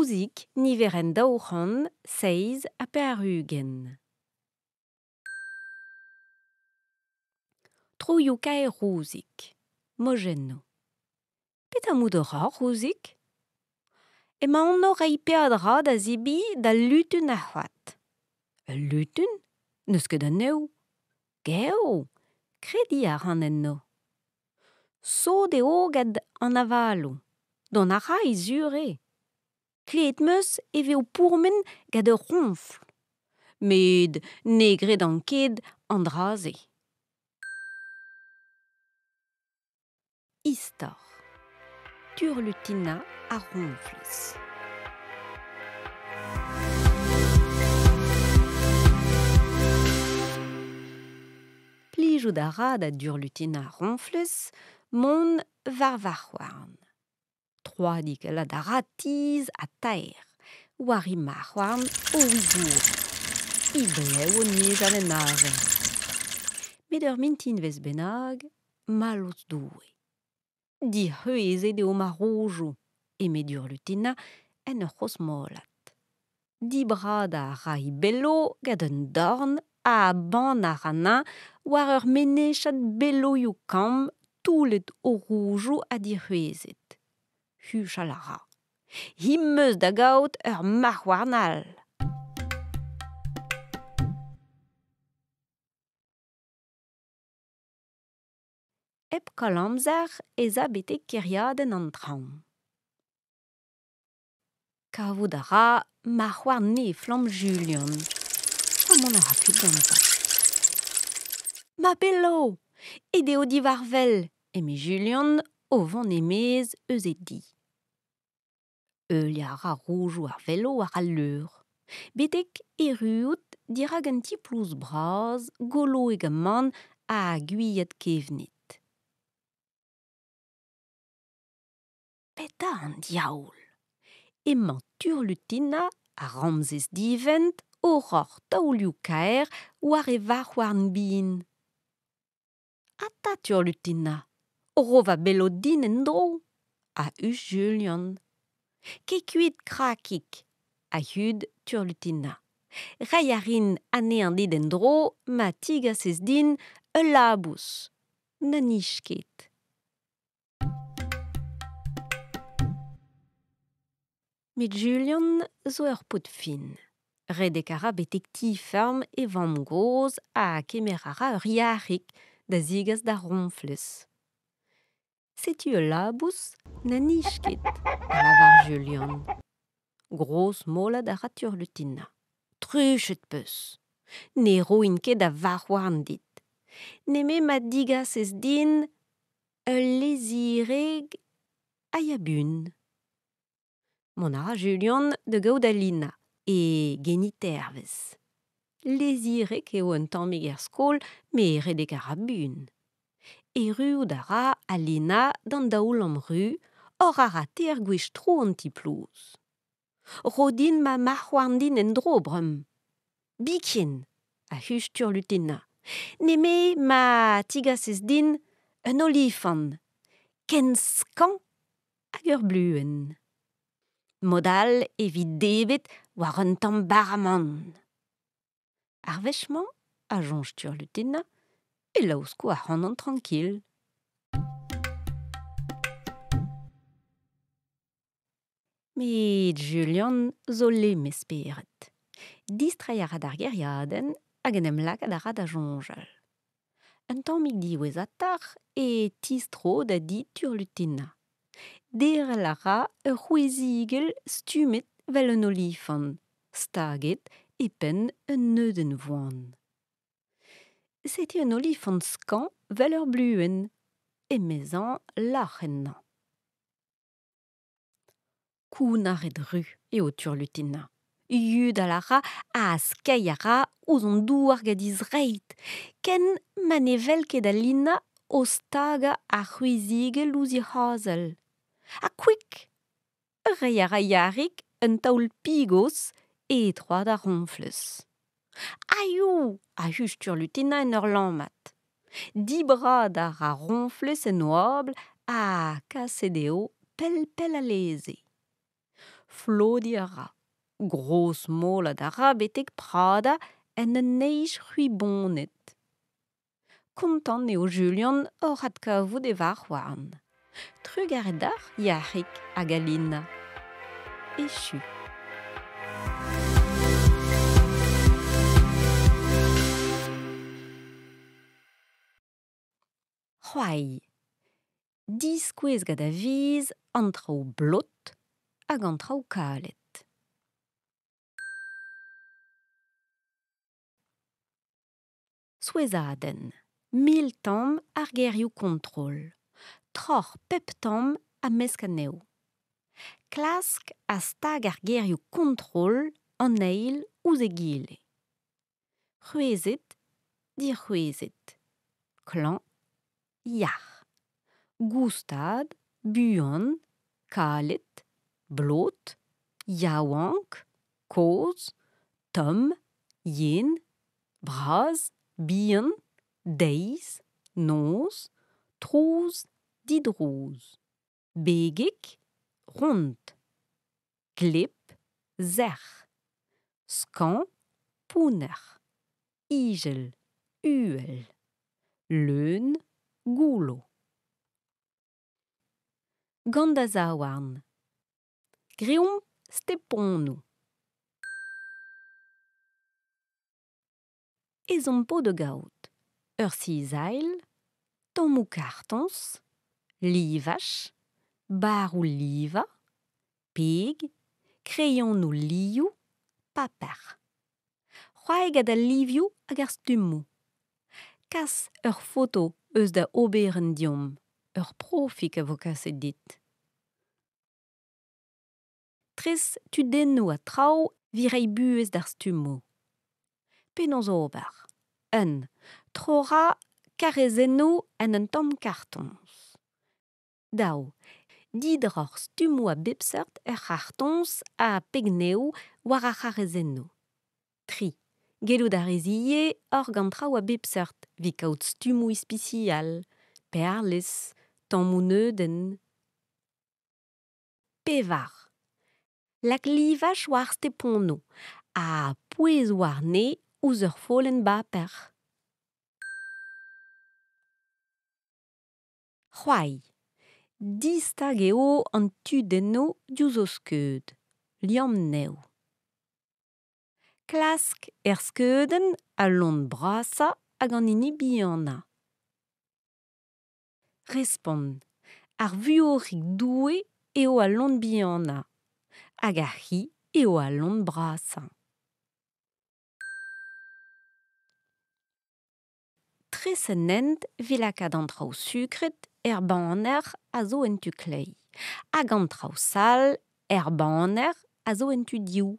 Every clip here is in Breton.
Rousik niveren daoran seiz a perugen. Troioù kae Rousik. Mojenno. Pet amoud ra Rousik? Ema anno reiñ peadra da zibi da lutun a c'hoat. Lutun? Neus ket anezho. Geo, kredi a ran enno. Sot eo gad an avalo, don a ra izure. Kleet meus e veo pourmen gad ur ronfl. Met ne gred an ket an draze. Istor. Turlutina a ronfles. Plijout a ra da Durlutina a ronfles, mon var c'hoarn. Troadik la da ra tiz a taer, war i ma c'hoarn o wigour. I bleu o nijal en arven. Met ur mintin vez benag, maloz doue. Di heuezet eo ma rojo, e met Durlutina en ur c'hos molat. Di brada a ra i bello gad un dorn a ban a rana war ur menechad bello yo kam toulet o rojo a di heuezet. Huchal a ra. Him meus da gaout ur marc'hoarnal. Ep kalamzer ez a betek keriadenn an traoñ. Kavout a ra marc'hoarn neflam Julian. Amon a ra ket gantañ. Ma bello! Ede o divarvel, eme Julian o vant emez eus e di. Eulia a ra rojo ar velo war al leur. Betek erruout dirag un ti plouz braz, golo e gaman a gwiyet kevnit. Peta an diaoul. Emañ Turlutina a ramzez divent o roc'h taolioù kaer war e varc'hoarn bin. Ata Turlutina, o rova bello din en dro, a us Julian. Kekuit krakik, a hud Turlutina. Rai a rin ane an dit en dro, ma tigasez din ul labous. Na nich ket. Met Julian zo ur pot fin. Redek a ra betek ti ferm e vamm groz a kemer a ra ur yarik da zigas da ronfles. Setu ul labous na nich ket, a lavar Julian. Gros molad a ra Turlutina. Truchet peus. Ne roin ket da varc'hoarn dit. Neme ma digasez din ul lezireg a ya bun. Mon a ra Julian de gaout a Lina e genit ervez. Lezireg eo un tammig er skol, me redek a ra bun. Erruout a ra a Lina d'an daoul am ru, hor a ra te er gwech tro an ti plouz. Rodin ma marc'hoarn din en dro brem. Bikien, a huch Turlutina. Neme ma tigasez din un olifant. Ken skañ hag ur bluen. Modal evit devet war un tamm baramant. Ar wechmañ a jonj Turlutina e laouzko a c'hanant tranquil. Met Julian zo lemez peret. Distrai a ra d'ar geriadenn hag en em lakaat a ra da jonjal. Un tammig diwez atar e tistro da di Turlutina. Derel a ra ur c'houezigel stumet vel un olifant, staget e penn un neudenn voan. Setu un olifant skañ vel ur bluen, emezañ lac'h ennañ. Koun a red ru eo Turlutina. Yud a la ra a skei a ra ouzh an douar gadiz reit. Ken ma ne vel ket a Lina o staga a c'houezigel ouzi hazel. Ha kwik! Reiñ a ra yarik un taoul pigos e troad a ronfles. Aioù! A huch Turlutina en ur lammat. Dibrad a ra ronfles en oabl a kaset eo pell a leze. flodi a ra. Gros molad a ra betek prada en un neiz ruibonet. Kontant eo Julian o rat kavout e var warn. Trug a redar Yarik a Galina. Echu. C'hoai. Diskouez gada viz antraoù blot hag antraoù kalet. Souezadenn. 1000 tamm ar gerioù kontrol. Troc'h pep tamm a mesk anezho. Klask a stag ar gerioù kontrol an eil ouzh egile. C'hwezet, dirc'hwezet. Klañv, yac'h. Goustad, buan, kalet, blot, yaouank, kozh, tomm, yen, braz, bihan, deiz, noz, trouz, didrouz. Begek, ront. Gleb, zerc'h. Skañv, pouner. Igel, uel. Leun, goulo. Gant da zaouarn. Greomp steponnoù. Ezhomm de gaout. Ur cisail, tammoù kartons, livach, baroù liva, peg, kreionnoù lioù, paper. C'hoazh gada livioù hag ar stummoù. Kas ur foto eus da oberen deomp. Ur profik a vo kaset dit. Tres tudennoù a traoù virei buez d'ar stummoù. Penaos ober. Trora karezennoù en un tamm kartons. Daou, didroc'h stummoù a bepseurt kartons a pegneoù war ar karezennoù. Tri. Gelout a reziye hor gant traoù a bepseurt vi kaout stummoù ispicial, perles, tammoù neudenn. Pevar. Lak livach war steponnoù a pouez war ne ouzh ur follenn baper. C'hoai. Distag eo an tudennoù diouzh o skeud. Liam nevv. Klask skeudenn a lont brasa hag an hini bihanna. Respont. Ar vuorig doue eo a lont bihanna. Hag ar c'hi eo a lont brasa. Tres en hent vilakad an traoù sukret baner a zo en tu klei. Hag an traoù sal baner a zo en tu dioù.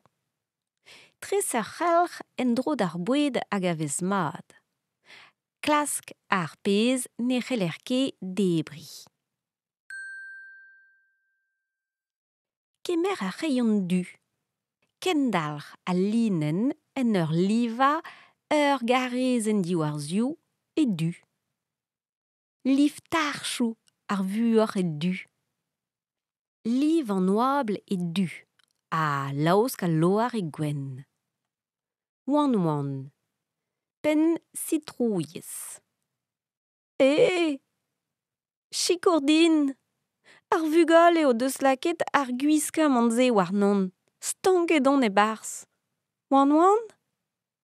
Tres ur c'helc'h en dro d'ar boued hag a vez mat. Klask ar pezh ne c'heller ket debri. Kemer a reion du. Kendalc'h a linen en ur liva ur garezenn diwar-zioù e du. Liv tarchou ar vuoc'h e du. Liv an oabl e du, a laosk a loar e gwenn. Oan. Penn sitrouiez. Chikour din! Ar vugale eo deus laket ar guiskam an ze war non. Stanket on e bars. Oan.